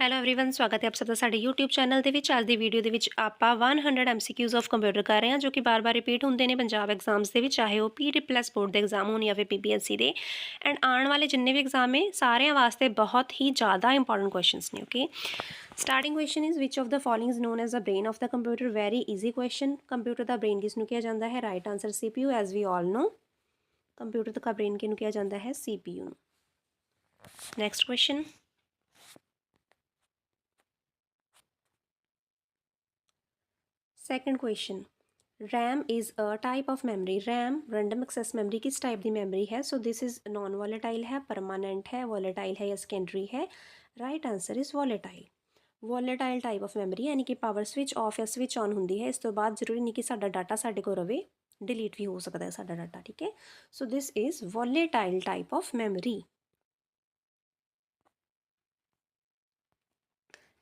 Hello everyone स्वागत है आप सबका साडे YouTube ਚੈਨਲ ਦੇ ਵਿੱਚ। ਅੱਜ ਦੀ ਵੀਡੀਓ ਦੇ ਵਿੱਚ ਆਪਾਂ 100 MCQs ਆਫ ਕੰਪਿਊਟਰ ਕਰ ਰਹੇ ਹਾਂ ਜੋ ਕਿ ਬਾਰ-ਬਾਰ ਰਿਪੀਟ ਹੁੰਦੇ ਨੇ ਪੰਜਾਬ ਐਗਜ਼ਾਮਸ ਦੇ ਵਿੱਚ, ਚਾਹੇ ਉਹ ਪੀਟੀ ਪਲੱਸ ਬੋਰਡ ਦੇ ਐਗਜ਼ਾਮ ਹੋਣ ਜਾਂ ਫਿਰ PPSC ਦੇ। ਐਂਡ ਆਉਣ ਵਾਲੇ ਜਿੰਨੇ ਵੀ ਐਗਜ਼ਾਮ ਹੈ ਸਾਰਿਆਂ ਵਾਸਤੇ ਬਹੁਤ ਹੀ ਜ਼ਿਆਦਾ ਇੰਪੋਰਟੈਂਟ ਕੁਐਸਚਨਸ ਨੇ। Okay, starting question is which of the following is known as the brain of the computer. Very easy question. Computer ਦਾ ਬ੍ਰੇਨ ਕਿਸ ਨੂੰ ਕਿਹਾ ਜਾਂਦਾ ਹੈ? Right answer CPU, as we all know. Computer ਦਾ brain ਕਿਹਨੂੰ ਕਿਹਾ ਜਾਂਦਾ ਹੈ? CPU ਨੂੰ। Next question, second question, RAM is a type of memory. RAM random access memory किस टाइप की मेमोरी है? So this is non volatile है, परमानेंट है, वॉलेटाइल है या सेकेंडरी है? Right answer is volatile. Volatile type of memory यानी कि पावर स्विच ऑफ या स्विच ऑन होंगी है। इस तो बाद जरूरी नहीं कि साडा डाटा साडे को रवे, डिलीट भी हो सकता है साडा डाटा। ठीक है, so this is volatile type of memory.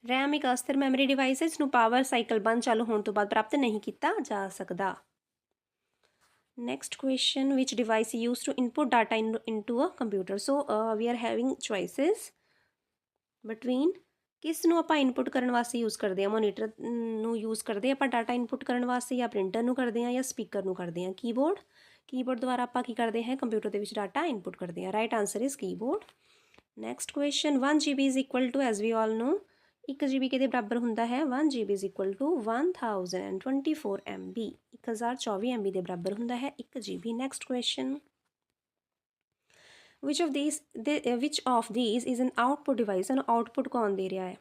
RAM एक अस्थिर मैमरी डिवाइस है जिसनों पावर साइकिल बंद चालू होने तो बाद प्राप्त नहीं किया जा सकता। Next question, which device use to input data into a computer. So we are having choices between किस नूं आपां इनपुट करने वास्ते यूज़ करते हैं। मोनीटर नूं यूज़ करते आपां डाटा इनपुट करने वास्ते, या प्रिंटर नूं करते हैं, या स्पीकर नूं करते हैं। कीबोर्ड द्वारा आपां की करते हैं? कंप्यूटर दे विच डाटा इनपुट करते हैं। Right answer is keyboard. Next question, 1 GB is equal to, as we all know, 1 GB के बराबर होंदा है? 1 GB is equal to 1024 MB, 1024 MB के बराबर होंदा है 1 GB। Next question, which of these is an output device. सानू output कौन दे रहा है?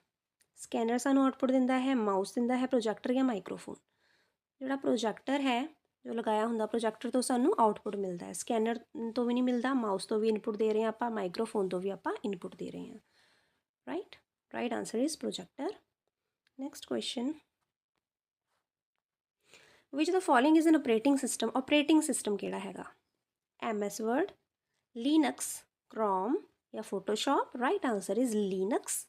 स्कैनर सानू आउटपुट दिंदा है, माउस दिंदा है, प्रोजैक्टर या माइक्रोफोन। जोड़ा प्रोजैक्टर है जो लगाया होंदा, प्रोजैक्टर तो सानू आउटपुट मिलता है, स्कैनर तो भी नहीं मिलता, माउस तो भी इनपुट दे रहे हैं आप, माइक्रोफोन तो भी आप इनपुट दे रहे हैं। Right answer is projector. Next question, which the following is an operating system. Operating system केड़ा हैगा? MS वर्ड, लिनक्स, क्रोम या Photoshop? Right answer is Linux,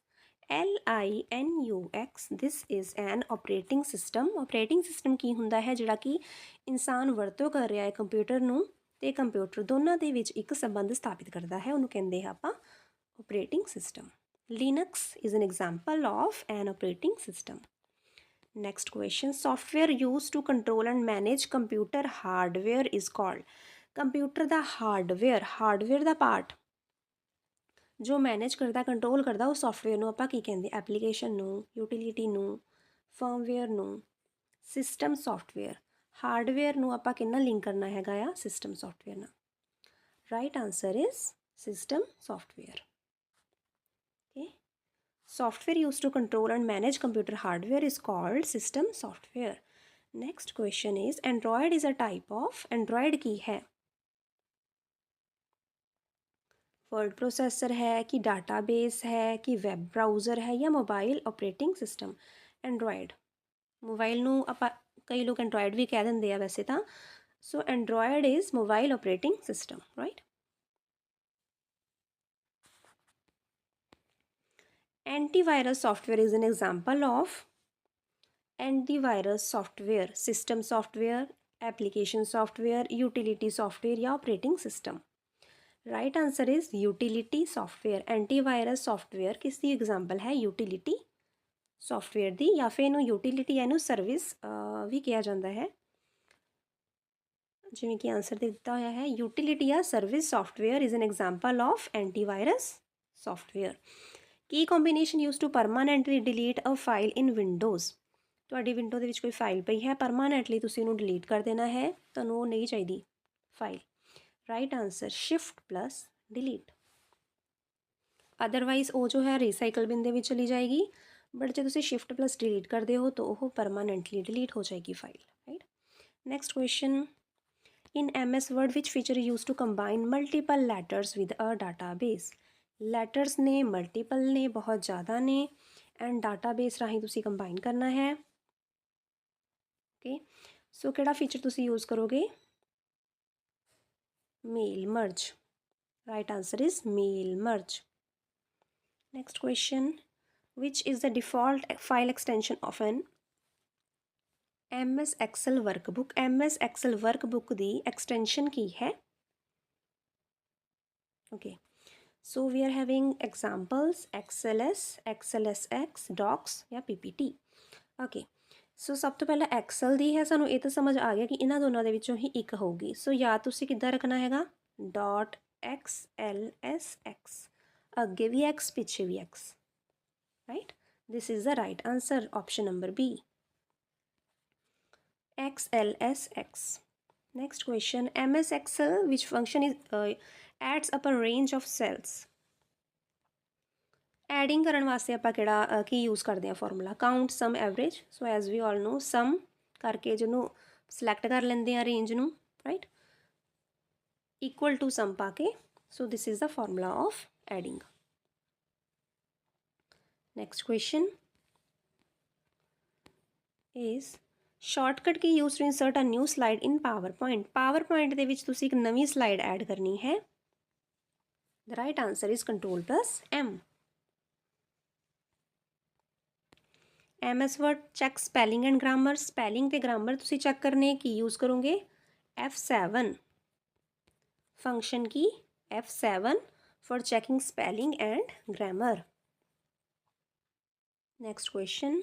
LINUX। This is an operating system. Operating system की हुंदा है? जिहड़ा कि इंसान वरतों कर रहा है कंप्यूटर नूं ते कंप्यूटर दोनों दे विच एक संबंध स्थापित करता है, उन्होंने कहते हैं आपां operating system. Linux is an example of an operating system. Next question, software used to control and manage computer hardware is called। Computer दा हार्डवेयर दा पार्ट जो मैनेज करता, कंट्रोल करता, उस सॉफ्टवेयर नूं आपां की कहंदे? एप्लीकेशन नूं, यूटिलिटी नूं, फर्मवेयर नूं, सिस्टम सॉफ्टवेयर। हार्डवेयर नूं आपां किन्ना लिंक करना हैगा आ? सिस्टम सॉफ्टवेयर नाल। Right answer is system software. Okay, software used to control and manage computer hardware is called system software. Next question is, Android is a type of, Android की है? Word processor है कि database है कि web browser है या mobile operating system? Android. Mobile नूं आपां कई लोग एंड्रॉयड भी कह दिंदे आ वैसे तां। So Android is mobile operating system. Right, antivirus software is an example of. Antivirus software, system software, application software, utility software या operating system? Right answer is utility software. Antivirus software किसकी example है? Utility software दी, या फिर इनू utility या इनू service भी कहा जाता है, जिवें कि आंसर दिता होया है। यूटिलिटी या service software is an example of antivirus software. Key combination use to permanently delete a file in Windows. ਤੁਹਾਡੀ ਵਿੰਡੋ ਦੇ ਵਿੱਚ ਕੋਈ ਫਾਈਲ ਪਈ ਹੈ, ਪਰਮਾਨੈਂਟਲੀ ਤੁਸੀਂ ਉਹਨੂੰ ਡਿਲੀਟ ਕਰ ਦੇਣਾ ਹੈ, ਤੁਹਾਨੂੰ ਉਹ ਨਹੀਂ ਚਾਹੀਦੀ file. Right answer shift plus delete. Otherwise ਉਹ ਜੋ ਹੈ ਰੀਸਾਈਕਲ ਬਿਨ ਦੇ ਵਿੱਚ ਚਲੀ ਜਾਏਗੀ, ਬਟ ਜੇ ਤੁਸੀਂ ਸ਼ਿਫਟ ਪਲਸ ਡਿਲੀਟ ਕਰਦੇ ਹੋ ਤਾਂ ਉਹ ਪਰਮਾਨੈਂਟਲੀ ਡਿਲੀਟ ਹੋ ਜਾਏਗੀ file. Right, next question, in MS Word which feature used to combine multiple letters with a database। letters ने multiple ने बहुत ज़्यादा ने एंड database राही तुसी combine करना है। ओके, सो केड़ा फीचर तुसी यूज़ करोगे? Mail merge. Right answer is mail merge. Next question, which is the default file extension of an MS Excel workbook. MS Excel workbook की एक्सटेंशन की है? Okay, So we are having examples XLS, XLSX, docs या PPT. Okay. ਸੋ ਸਭ ਤੋਂ ਪਹਿਲਾਂ Excel ਦੀ ਹੈ, ਸਾਨੂੰ ਇਹ ਤਾਂ ਸਮਝ ਆ ਗਿਆ ਕਿ ਇਹਨਾਂ ਦੋਨਾਂ ਦੇ ਵਿੱਚੋਂ ਹੀ ਇੱਕ ਹੋਊਗੀ। ਸੋ ਯਾਦ ਤੁਸੀਂ ਕਿੱਦਾਂ ਰੱਖਣਾ ਹੈਗਾ, .XLSX, ਅੱਗੇ ਵੀ x ਪਿੱਛੇ ਵੀ x, right. This is the right answer, option number B, XLSX. Next question, MS Excel, which function adds up a range of cells? Adding ਕਰਨ ਵਾਸਤੇ ਆਪਾਂ ਕਿਹੜਾ ਕੀ ਯੂਜ਼ ਕਰਦੇ ਹਾਂ formula, count, sum, average. So as we ਆਲ ਨੋ, ਸਮ ਕਰਕੇ ਜਿਹਨੂੰ select ਕਰ ਲੈਂਦੇ ਆ ਰੇਂਜ ਨੂੰ, ਰਾਈਟ, ਇਕੁਅਲ ਟੂ ਸਮ ਪਾ ਕੇ। So this is the formula of adding. Next question is shortcut key use to insert a new slide in PowerPoint. PowerPoint ਦੇ ਵਿੱਚ ਤੁਸੀਂ ਇੱਕ ਨਵੀਂ ਸਲਾਈਡ ਐਡ ਕਰਨੀ ਹੈ। The right answer is Ctrl+M। MS Word check spelling and grammar. Spelling ਤੇ grammar ਤੁਸੀਂ check ਕਰਨੇ, ਕੀ ਯੂਜ਼ ਕਰੋਗੇ, F7 function key, F7 for checking spelling and grammar. Next question,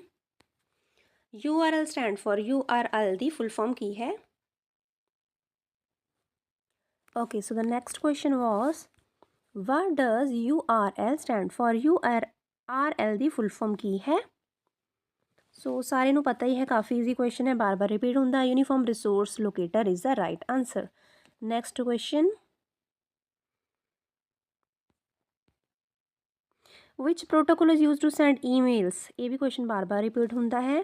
URL stand for, URL the full form ਕੀ ਹੈ? Okay, so the next question was, what does URL stand for? URL the full form ਕੀ ਹੈ? ਸੋ ਸਾਰਿਆਂ ਨੂੰ ਪਤਾ ਹੀ ਹੈ, ਕਾਫੀ easy question ਹੈ, ਬਾਰ-ਬਾਰ repeat ਹੁੰਦਾ। Uniform resource locator is the right answer. Next question, which protocol is use to send emails. ਇਹ ਵੀ ਕੁਐਸਚਨ ਬਾਰ-ਬਾਰ ਰਿਪੀਟ ਹੁੰਦਾ ਹੈ।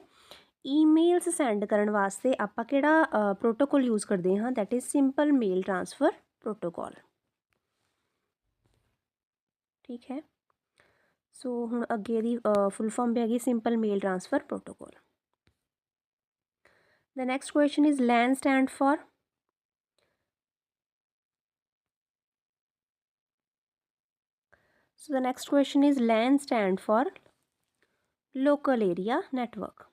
ਈਮੇਲਸ ਸੈਂਡ ਕਰਨ ਵਾਸਤੇ ਆਪਾਂ ਕਿਹੜਾ ਪ੍ਰੋਟੋਕੋਲ ਯੂਜ਼ ਕਰਦੇ ਹਾਂ, that is simple mail transfer protocol, ਠੀਕ ਹੈ। ਸੋ ਹੁਣ ਅੱਗੇ ਦੀ ਫੁੱਲ ਫਾਰਮ ਵੀ ਹੈਗੀ simple mail transfer protocol. The next question is LAN stand for? So the next question is LAN stand for local area network.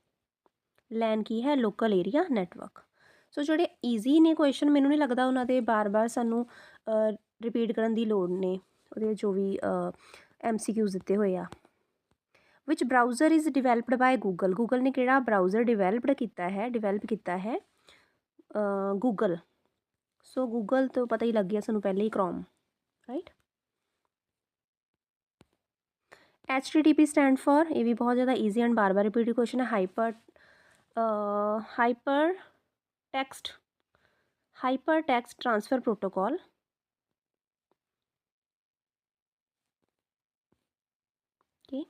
LAN ਕੀ ਹੈ, local area network. ਸੋ ਜਿਹੜੇ easy ਨੇ question, ਮੈਨੂੰ ਨਹੀਂ ਲੱਗਦਾ ਉਹਨਾਂ ਦੇ ਬਾਰ-ਬਾਰ ਸਾਨੂੰ ਰਿਪੀਟ ਕਰਨ ਦੀ ਲੋੜ ਨੇ, ਉਹਦੇ ਜੋ ਵੀ MCQs ਦਿੱਤੇ ਹੋਏ ਆ। Which browser is developed by Google. Google ਨੇ ਕਿਹੜਾ ਬਰਾਊਜ਼ਰ ਡਿਵੈਲਪ ਕੀਤਾ ਹੈ ਗੂਗਲ। ਸੋ ਗੂਗਲ ਤੋਂ ਪਤਾ ਹੀ ਲੱਗ ਗਿਆ ਸਾਨੂੰ ਪਹਿਲੇ ਹੀ, Chrome, right. HTTP stand for, ਇਹ ਵੀ ਬਹੁਤ ਜ਼ਿਆਦਾ ਈਜ਼ੀ ਐਂਡ ਬਾਰ-ਬਾਰ ਰਿਪੀਟਡ ਕੁਐਸਚਨ ਹੈ, hyper text transfer protocol. Okay,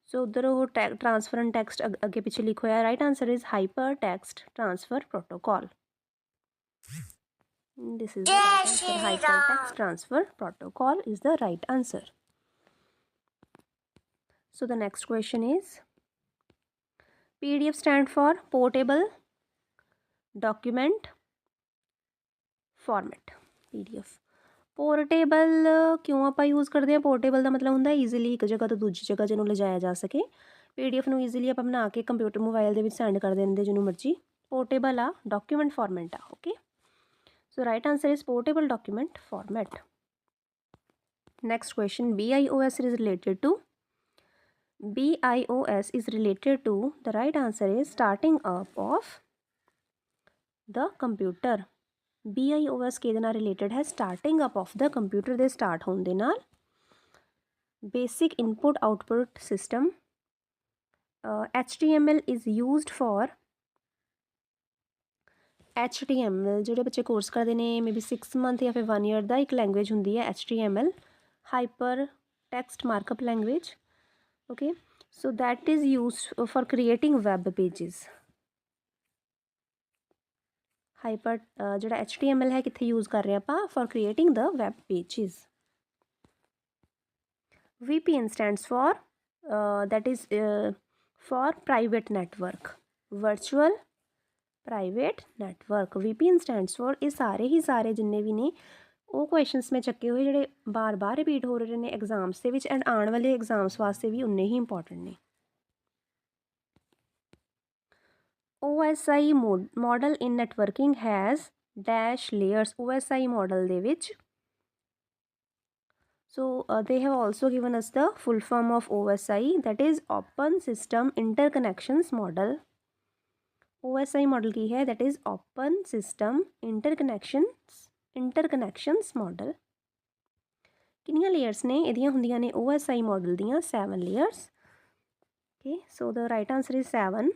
so ਉੱਧਰ ਉਹ ਟ੍ਰਾਂਸਫਰ ਐਂਡ ਟੈਕਸਟ ਅੱਗੇ ਪਿੱਛੇ ਲਿਖਿਆ ਹੋਇਆ, right answer is hyper text transfer protocol. This is the right answer. Hypertext transfer protocol is the right answer. So the next question is, PDF stand for portable document format. PDF portable क्यों आप use करते हैं? Portable का मतलब होंगे easily एक जगह तो दूजी जगह जिन्हों ले जाया जा सके। PDF ਨੂੰ ईजिली आप बना के कंप्यूटर मोबाइल ਦੇ ਵਿੱਚ ਸੈਂਡ ਕਰ ਦਿੰਦੇ ਜਿਹਨੂੰ ਮਰਜੀ। Portable uh document format uh, okay. So right answer is portable document format. Next question, BIOS is related to? BIOS is related to, the right answer is starting up of the computer. BIOS ਕਿਹਦੇ ਨਾਲ related ਹੈ? starting up of the computer ਦੇ start ਹੋਣ ਦੇ ਨਾਲ। basic input output system. HTML is used for, HTML ਜਿਹੜੇ ਬੱਚੇ course ਕਰਦੇ ਨੇ ਮੇ ਬੀ 6 ਮੰਥ ਜਾਂ ਫਿਰ 1 ਈਅਰ ਦਾ, ਇੱਕ ਲੈਂਗੁਏਜ ਹੁੰਦੀ ਹੈ HTML, hyper text markup language, okay. So that is used for creating web pages. Hyper ਜਿਹੜਾ HTML ਹੈ ਕਿੱਥੇ ਯੂਜ਼ ਕਰ ਰਹੇ ਆਪਾਂ? For creating the web pages. VPN stands for, that is for private network, virtual private network. VPN stands for, ਇਹ ਸਾਰੇ ਜਿੰਨੇ ਵੀ ਨੇ ਉਹ ਕੁਐਸਚਨਸ ਮੈਂ ਚੱਕੇ ਹੋਏ ਜਿਹੜੇ ਬਾਰ-ਬਾਰ ਰਿਪੀਟ ਹੋ ਰਹੇ ਨੇ ਐਗਜ਼ਾਮਸ ਦੇ ਵਿੱਚ, ਐਂਡ ਆਉਣ ਵਾਲੇ ਐਗਜ਼ਾਮਸ ਵਾਸਤੇ ਵੀ ਉਨੇ ਹੀ ਇੰਪੋਰਟੈਂਟ ਨੇ। OSI model in networking has dash layers. OSI model ਦੇ ਵਿੱਚ So they have also given us the full form of OSI, that is Open System Interconnections Model. OSI model की है, that is Open System Interconnections Model. कितनियां layers ने इहदियां ਹੁੰਦੀਆਂ ने OSI model ਦੀਆਂ 7 layers. Okay, so the right answer is 7.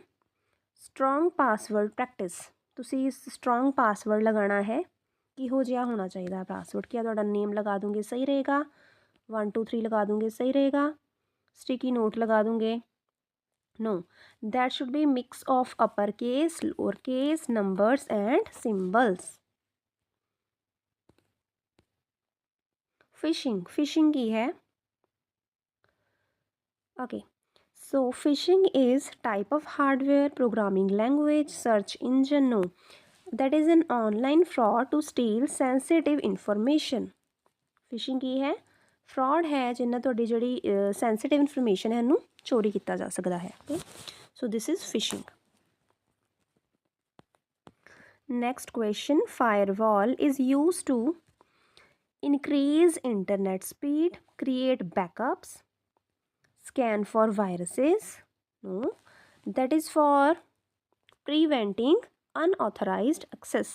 Strong password practice. ਤੁਸੀਂ strong password लगाना है, किहो जिहा होना चाहिए पासवर्ड, क्या ਤੁਹਾਡਾ नेम लगा दूंगे सही रहेगा, 1 2 3 लगा दूंगे सही रहेगा, स्टिकी नोट लगा दूंगे, no, that should be mix of upper case, lower case, numbers and symbols. Phishing की है. Okay, so phishing is type of hardware, programming language, search engine, no, that is an online fraud to steal sensitive information. phishing की है, fraud है जिन्ना ਤੁਹਾਡੀ ਜਿਹੜੀ sensitive information ਹੈ ਇਹਨੂੰ ਚੋਰੀ ਕੀਤਾ ਜਾ ਸਕਦਾ ਹੈ. okay, so this is phishing. Next question, firewall is used to increase internet speed, create backups, scan for viruses, no, that is for preventing unauthorized access.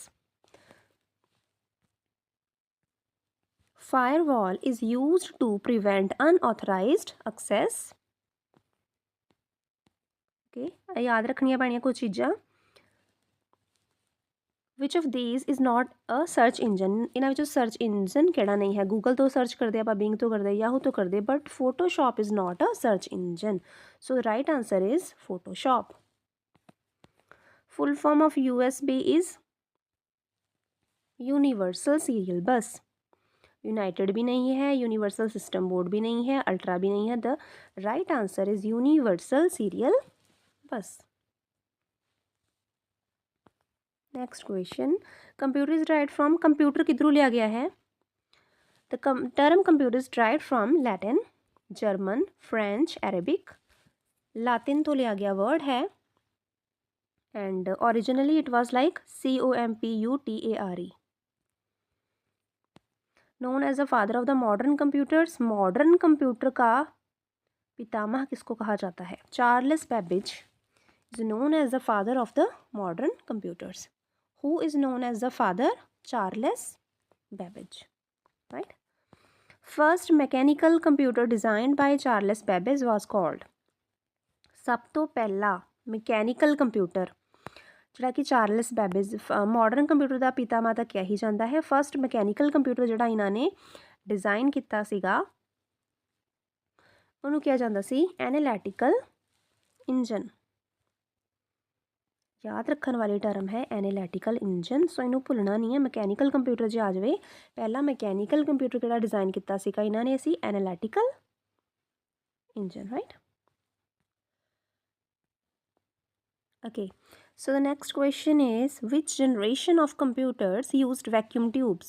Firewall is used to prevent unauthorized access. Okay, याद रखनियां पैणियां कुछ चीज़ां. Which of these is not a search engine? इन्हां विचों search engine किहड़ा नहीं है? Google तो search करते आपां, बिंग तो करते, याहू तो करते, but Photoshop is not a search engine. So right answer is Photoshop. Full form of USB is universal serial बस. यूनाइटेड भी नहीं है, यूनिवर्सल सिस्टम बोर्ड भी नहीं है, अल्ट्रा भी नहीं है. The right answer is universal serial bus. Next question, computer is derived from, computer किधरों लिया गया है? The term computer is derived from Latin, German, French, Arabic. Latin तो लिया गया वर्ड है, and originally it was like COMPUTERE. Known as the father of the modern computers. Modern computer का पितामह किसको कहा जाता है? Charles Babbage is known as the father of the modern computers. Who is known as the father? Charles Babbage, right? First mechanical computer designed by Charles Babbage was called. सब तो पहला mechanical computer ਜਿਹੜਾ ਕਿ Charles ਬੈਬੇਜ, modern computer ਦਾ ਪਿਤਾ ਮਾਤਾ ਕਿਹਾ ਹੀ ਜਾਂਦਾ ਹੈ. ਫਸਟ ਮੈਕੈਨੀਕਲ ਕੰਪਿਊਟਰ ਜਿਹੜਾ ਇਹਨਾਂ ਨੇ ਡਿਜ਼ਾਈਨ ਕੀਤਾ ਸੀਗਾ ਉਹਨੂੰ ਕਿਹਾ ਜਾਂਦਾ ਸੀ ਐਨਾਲਿਟਿਕਲ ਇੰਜਨ. याद रखने वाली टर्म है एनालिटिकल इंजन. सो इनू भुलना नहीं है. मैकेनिकल कंप्यूटर जो आ जाए, पहला मैकेनिकल कंप्यूटर किहड़ा डिज़ाइन किया सीगा इन्होंने, असी analytical engine, right. Okay, so the next question is which generation of computers used vacuum tubes.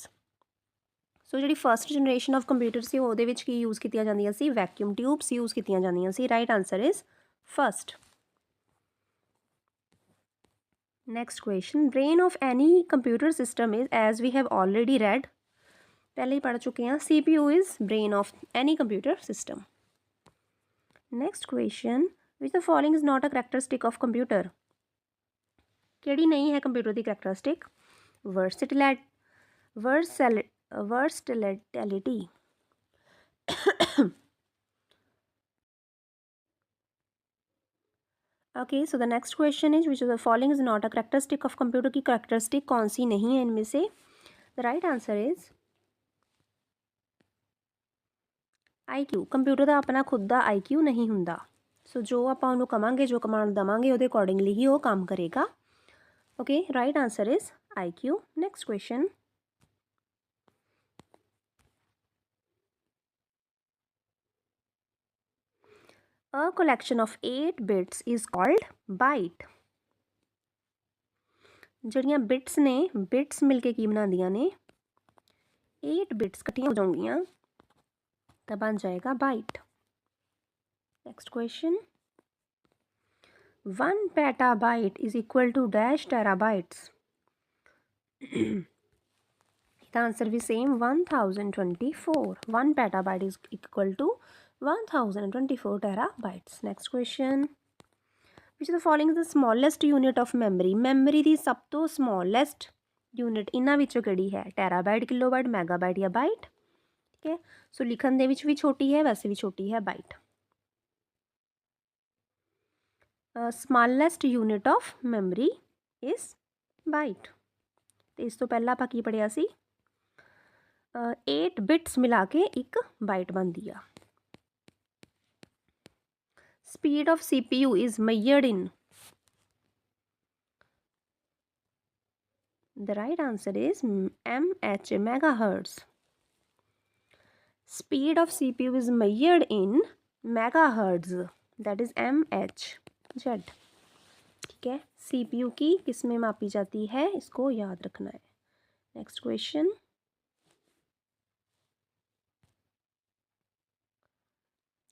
So जी फस्ट जनरेशन ऑफ कंप्यूटर से वो की यूज़ की जांदियां सी, वैक्यूम ट्यूब्स यूज़ की जांदियां सी. Right answer is first. Next question, brain of any computer system is, as we have already read, पहले ही पढ़ चुके हैं, CPU is brain of any computer system. Next question, which the following is not a characteristic of computer. केड़ी नहीं है computer की characteristic? Versatility. Okay, so the next question is which of the following is not a characteristic of computer की characteristic कौन सी नहीं है इनमें से? The right answer is IQ. Computer का अपना खुद का IQ नहीं होंदा. सो जो आप उन्होंने कवांगे, जो कमांड देवांगे, वो अकॉर्डिंगली ही वो काम करेगा. Okay, right answer is IQ. Next question, a collection of 8 bits is called byte. जड़ियाँ बिट्स ने, बिट्स मिलके की बनादियाँ ने, 8 बिट्स कट्ठियां हो जाएंगियां तो बन जाएगा byte. Next question, 1 petabyte is equal to dash terabytes. The answer will be same, 1024. 1 petabyte is equal to 1024 terabytes. Next question. Which of the following is the smallest unit of memory? Memory ਦੀ ਸਭ ਤੋਂ smallest unit ਇਹਨਾਂ ਵਿੱਚੋਂ ਕਿਹੜੀ ਹੈ? ਟੈਰਾਬਾਈਟ, kilobyte, ਮੈਗਾਬਾਈਟ ਜਾਂ bite? ਠੀਕ ਹੈ, ਸੋ ਲਿਖਣ ਦੇ ਵਿੱਚ ਵੀ ਛੋਟੀ ਹੈ, ਵੈਸੇ ਵੀ ਛੋਟੀ ਹੈ, bite. smallest unit of memory is byte। ਤੇ ਇਸ ਤੋਂ ਪਹਿਲਾਂ ਆਪਾਂ ਕੀ ਪੜ੍ਹਿਆ ਸੀ? 8 bits ਮਿਲਾ ਕੇ ਇੱਕ ਬਾਈਟ ਬਣਦੀ ਆ। Speed of CPU is measured in? The right answer is mH, megahertz. Speed of CPU is measured in megahertz, that is mH, Z। ठीक है, CPU की किस में मापी जाती है, इसको याद रखना है। Next question.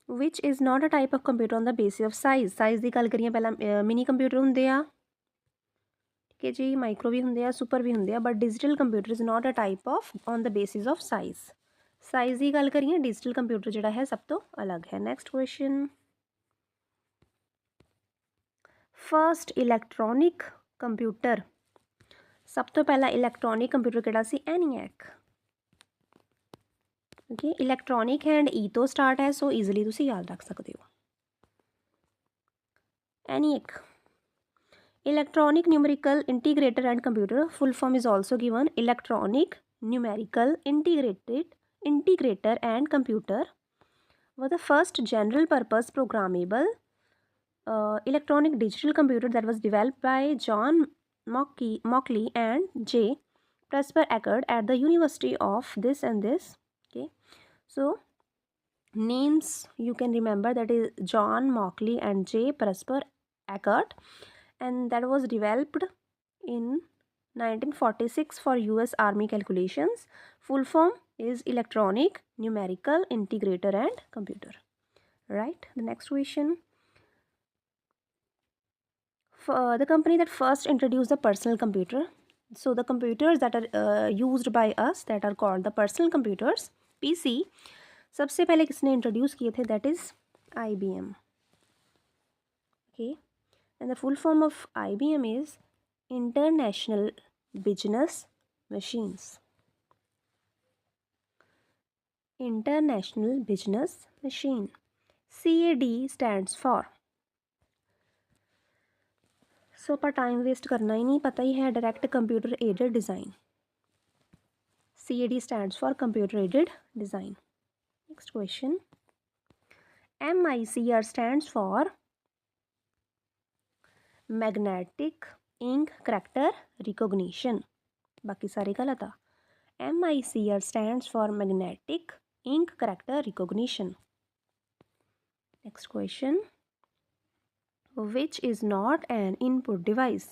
Which is not a type of computer on the basis of size? Size की गल करिए पहला मिनी कंप्यूटर होंगे आ, ठीक है जी, माइक्रो भी होंगे आ, सुपर भी होंगे आ, but digital computer is not a type of on the basis of size. Size की गल करिए डिजिटल कंप्यूटर जोड़ा है सब तो अलग है। Next question. First electronic computer, सब तो पहला इलैक्ट्रॉनिक कंप्यूटर किहड़ा सी? एनिएक। ओके, इलैक्ट्रॉनिक हैंड ई तो स्टार्ट है, सो ईजिली तुसी याद रख सकते हो। ENIAC. Electronic numerical integrator and computer, full form is also given. Electronic numerical integrator and computer was the first general purpose programmable electronic digital computer that was developed by John Mauchly and J. Presper Eckert at the University of this and this. Okay, so names you can remember, that is John Mauchly and J. Presper Eckert, and that was developed in 1946 for US Army calculations. Full form is electronic numerical integrator and computer. Right, the next question. The company that first introduced the personal computer, so the computers that are used by us, that are called the personal computers, PC, सबसे पहले किसने introduce किए थे? that is IBM. Okay, and the full form of IBM is International Business Machines. International Business Machine. CAD stands for? सो पर time waste करना ही नहीं, पता ही है, direct computer aided design. CAD stands for computer aided design. Next question. MICR stands for magnetic ink character recognition. बाकी सारे गलत आ। MICR stands for magnetic ink character recognition. Next question. which is not an input device?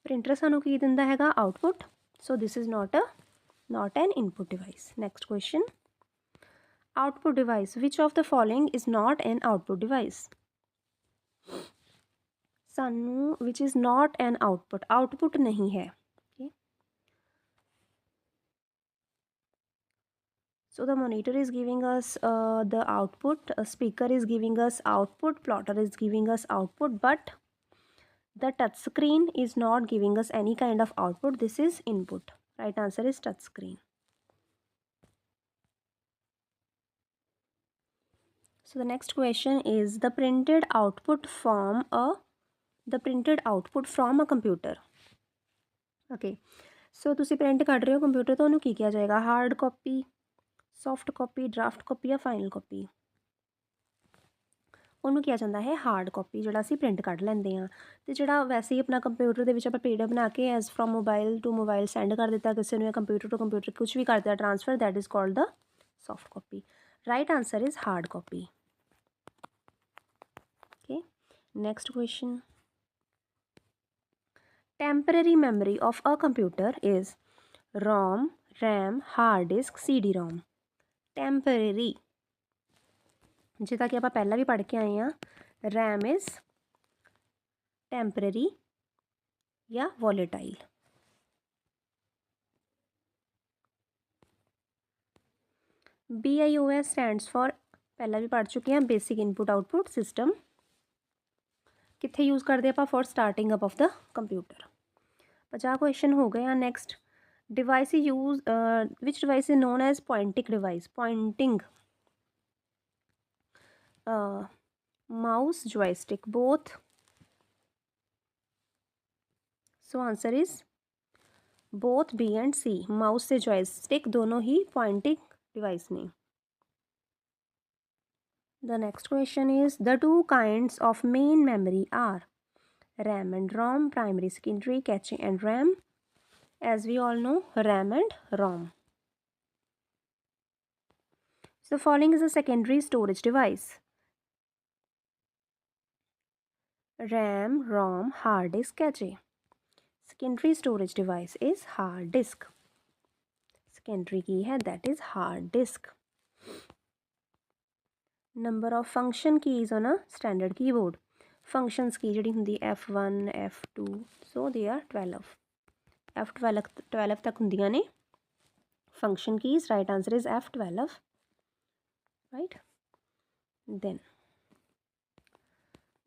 Printer सानू की दिंदा हैगा? output, so this is not an input device. Next question. Output device, which of the following is not an output device? सानू which is not an output नहीं है। okay, so the monitor is giving us the output, a speaker is giving us output, plotter is giving us output, but the touch screen is not giving us any kind of output. This is input. Right answer is touch screen. So the next question is the printed output from a computer. Okay, so तुसी print कर रहे हो computer तो उन्होंने क्या जाएगा? Hard copy, soft copy, draft copy या final copy? ਉਹਨੂੰ ਕਿਹਾ ਜਾਂਦਾ ਹੈ ਹਾਰਡ ਕਾਪੀ, ਜਿਹੜਾ ਅਸੀਂ ਪ੍ਰਿੰਟ ਕੱਢ ਲੈਂਦੇ ਹਾਂ। ਅਤੇ ਜਿਹੜਾ ਵੈਸੇ ਹੀ ਆਪਣਾ ਕੰਪਿਊਟਰ ਦੇ ਵਿੱਚ ਆਪਾਂ PDF ਬਣਾ ਕੇ as from mobile to mobile send ਕਰ ਦਿੱਤਾ ਕਿਸੇ ਨੂੰ, ਜਾਂ ਕੰਪਿਊਟਰ ਟੂ ਕੰਪਿਊਟਰ ਕੁਛ ਵੀ ਕਰ ਦਿੱਤਾ transfer, that is called the soft copy. Right answer is hard copy. Okay, next question. Temporary memory of a computer is ROM, RAM, hard disk, CD-ROM। Temporary, जिदा कि आप पहला भी पढ़ के आए हैं, रैम इज़ टैंपरेरी या वॉलेटाइल। BIOS स्टैंड्स फॉर, पहला भी पढ़ चुके हैं, बेसिक इनपुट आउटपुट सिस्टम। कित्थे यूज़ करते ਆਪਾਂ for starting up of the computer. 50 question हो गए हैं। Next, device use which device is known as pointing device, pointing mouse joystick both. So answer is both B and C. Mouse से joystick दोनों ही pointing device ने। The next question is the two kinds of main memory are RAM and ROM, primary, secondary, cache and RAM. As we all know, RAM and ROM. So following is a secondary storage device. RAM, ROM, hard disk, cache. Secondary storage device is hard disk. Secondary key है, that is hard disk. Number of function keys on a standard keyboard. Functions की जिहड़ी हुंदी F1, F2, so they are 12. F12 तक हुंदियां ने function keys. Right answer is F12. Right? Then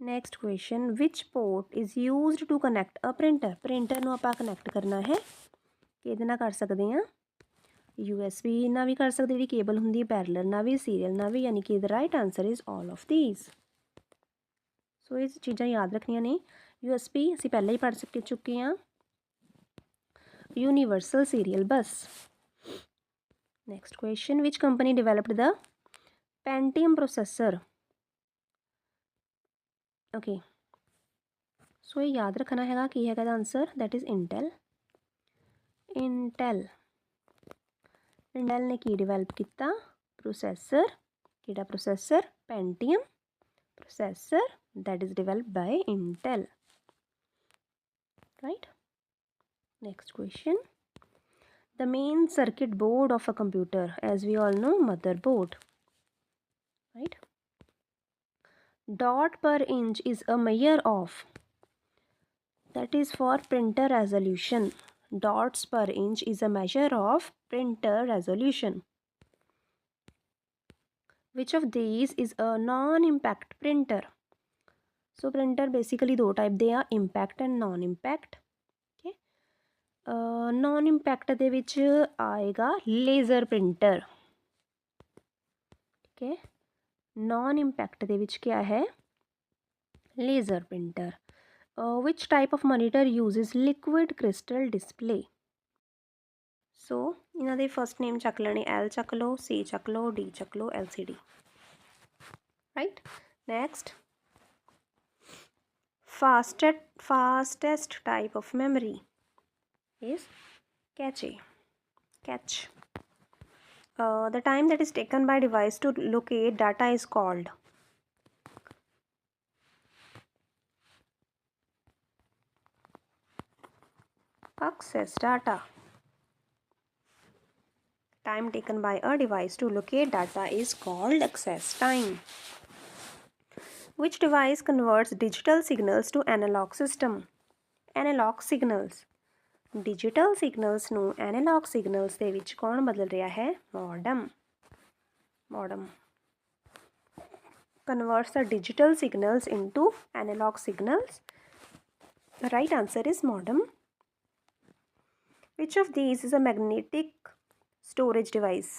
next question, which port is used to connect a printer? Printer ਨੂੰ ਆਪਾਂ connect ਕਰਨਾ ਹੈ ਕਿਹਦੇ ਨਾਲ ਕਰ ਸਕਦੇ ਹਾਂ? USB ਨਾਲ ਵੀ ਕਰ ਸਕਦੇ, ਜਿਹੜੀ ਕੇਬਲ ਹੁੰਦੀ ਹੈ, ਪੈਰਲਲ ਨਾਲ ਵੀ, ਸੀਰੀਅਲ ਨਾਲ ਵੀ, ਯਾਨੀ ਕਿ the right answer is all of these. ਸੋ ਇਹ ਚੀਜ਼ਾਂ ਯਾਦ ਰੱਖਣੀਆਂ ਨੇ। USB ਅਸੀਂ ਪਹਿਲਾਂ ਹੀ ਪੜ੍ਹ ਚੁੱਕੇ ਹਾਂ, universal serial bus. Next question, which company developed the Pentium processor? Okay, so ये याद रखना हैगा की है answer, that is Intel. Intel ने की डिवेलप किया? प्रोसेसर। किहड़ा processor? Pentium processor, that is developed by Intel. Right. Next question, the main circuit board of a computer, as we all know, motherboard. Right. Dot per inch is a measure of, that is for printer resolution. Dots per inch is a measure of printer resolution. Which of these is a non-impact printer? So printer basically दो type दे आ, impact and non-impact. Non impact दे विच आएगा laser printer. ठीक है, non impact दे विच क्या है? Laser printer. Which type of monitor uses liquid crystal display? So इन्हां दे फर्स्ट नेम चक लेने, L चक लो, C चक लो, D चक लो, LCD। राइट। Next, fastest type of memory is cache. The time that is taken by device to locate data is called access data. Time taken by a device to locate data is called access time. Which device converts digital signals to analog system? Analog signals, digital signals ਨੂੰ analogue signals ਦੇ ਵਿੱਚ कौन बदल रहा है? Modem converts the digital signals into analog signals. The right answer is modem. Which of these is a magnetic storage device?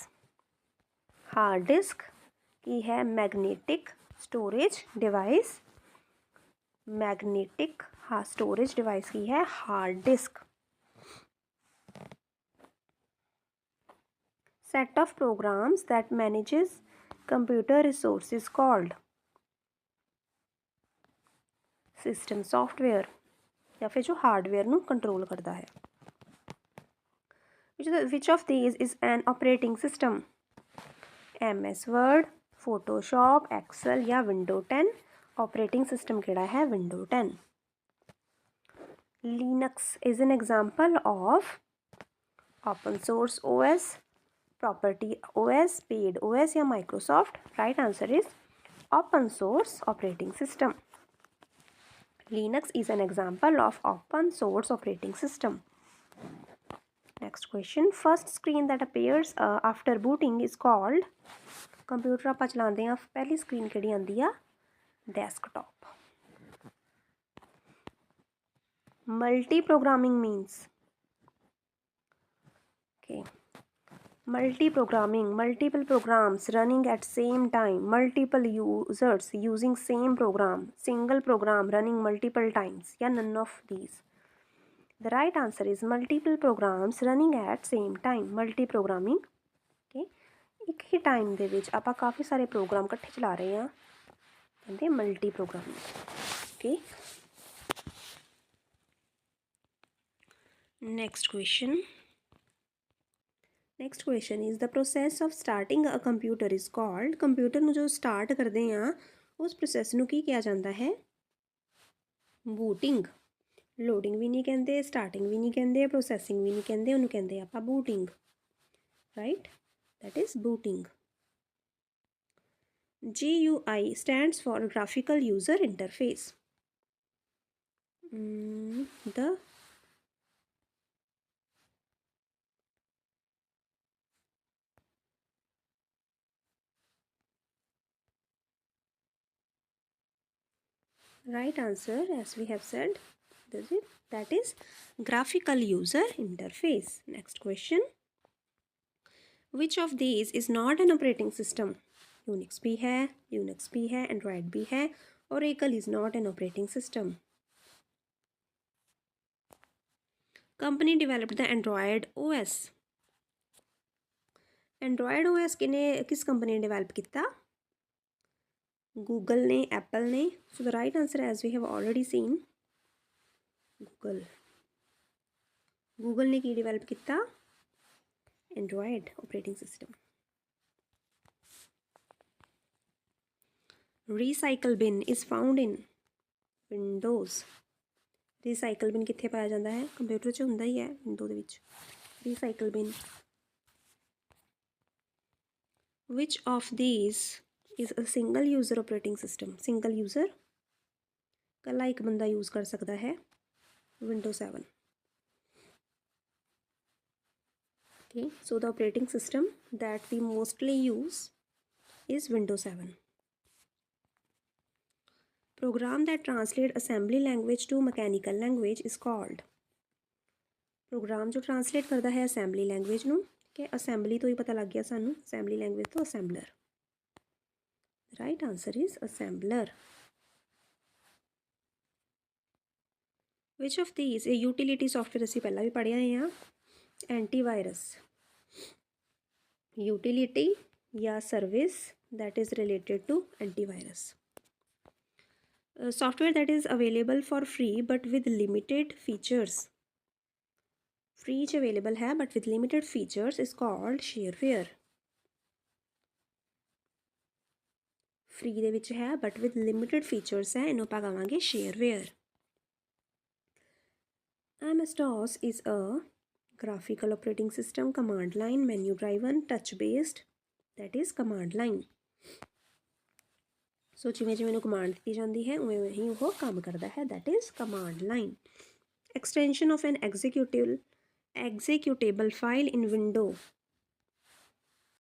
Hard disk की है magnetic storage device. Magnetic storage device की है hard disk. Set of programs that manages computer resources called system software, या फिर जो hardware ਨੂੰ control करता है। Which of these is an operating system? MS Word, Photoshop, Excel या Windows 10? Operating system केड़ा है? Windows 10. Linux is an example of open source OS, property OS, paid OS या Microsoft? Right answer is open source operating system. Linux is an example of open source operating system. Next question, first screen that appears after booting is called, computer आप चलाते हैं पहली screen किहड़ी आती आ, desktop. Multi programming means, okay, multi programming, multiple programs running at same time, multiple users using same program, single program running multiple times, या none of these. The right answer is multiple programs running at same time. Multi programming, okay, एक ही time ਦੇ ਵਿੱਚ ਆਪਾਂ ਕਾਫੀ ਸਾਰੇ programme ਇਕੱਠੇ ਚਲਾ ਰਹੇ ਹਾਂ, ਕਹਿੰਦੇ multi programming. Okay, next question is the process of starting a computer is called, computer ਨੂੰ ਜੋ ਸਟਾਰਟ ਕਰਦੇ ਹਾਂ ਉਸ ਪ੍ਰੋਸੈਸ ਨੂੰ ਕੀ ਕਿਹਾ ਜਾਂਦਾ ਹੈ, ਬੂਟਿੰਗ। ਲੋਡਿੰਗ ਵੀ ਨਹੀਂ ਕਹਿੰਦੇ, ਸਟਾਰਟਿੰਗ ਵੀ ਨਹੀਂ ਕਹਿੰਦੇ, ਪ੍ਰੋਸੈਸਿੰਗ ਵੀ ਨਹੀਂ ਕਹਿੰਦੇ, ਉਹਨੂੰ ਕਹਿੰਦੇ ਆਪਾਂ booting, right, that is booting. GUI stands for graphical user interface. The right answer, as we have said, that is graphical user interface. Next question, which of these is not an operating system? Unix भी है, Linux भी है, Android भी है, Oracle is not an operating system. Company developed the Android OS. Android OS किस company ने develop किया? Google ने, एप्पल ने। So the right answer, as we have already seen, Google ने की डिवेलप किया, Android operating system. Recycle bin is found in Windows. Recycle bin कित्थे पाया जाता है, कंप्यूटर च हुंदा ही है, विंडो दे विच। Recycle bin, which of these is a single user operating system? Single user, कला एक बंदा यूज़ कर सकता है, window 7। Okay, so the operating system that we mostly use is Windows 7. Program that translate assembly language to mechanical language is called, program जो translate करता है assembly language नू, कि assembly तो ही पता लग गया सानू, assembly language तो assembler। Right answer is assembler. Which of these a utility software ਅਸੀਂ ਪਹਿਲਾਂ ਵੀ ਪੜ੍ਹਿਆ ਹੈ, antivirus, utility या service that is related to antivirus. Software that is available for free but with limited features, free च available है but with limited features is called shareware. free ਦੇ ਵਿੱਚ है but with limited features है, इन्हों ਆਪਾਂ ਕਹਾਂਗੇ shareware. MS-DOS is a graphical operating system, command line, menu driven, touch based, that is command line. सो जिमें जिमें कमांड दी जाती है उमें ही वो काम करता है, that is command line. Extension of N executable file in window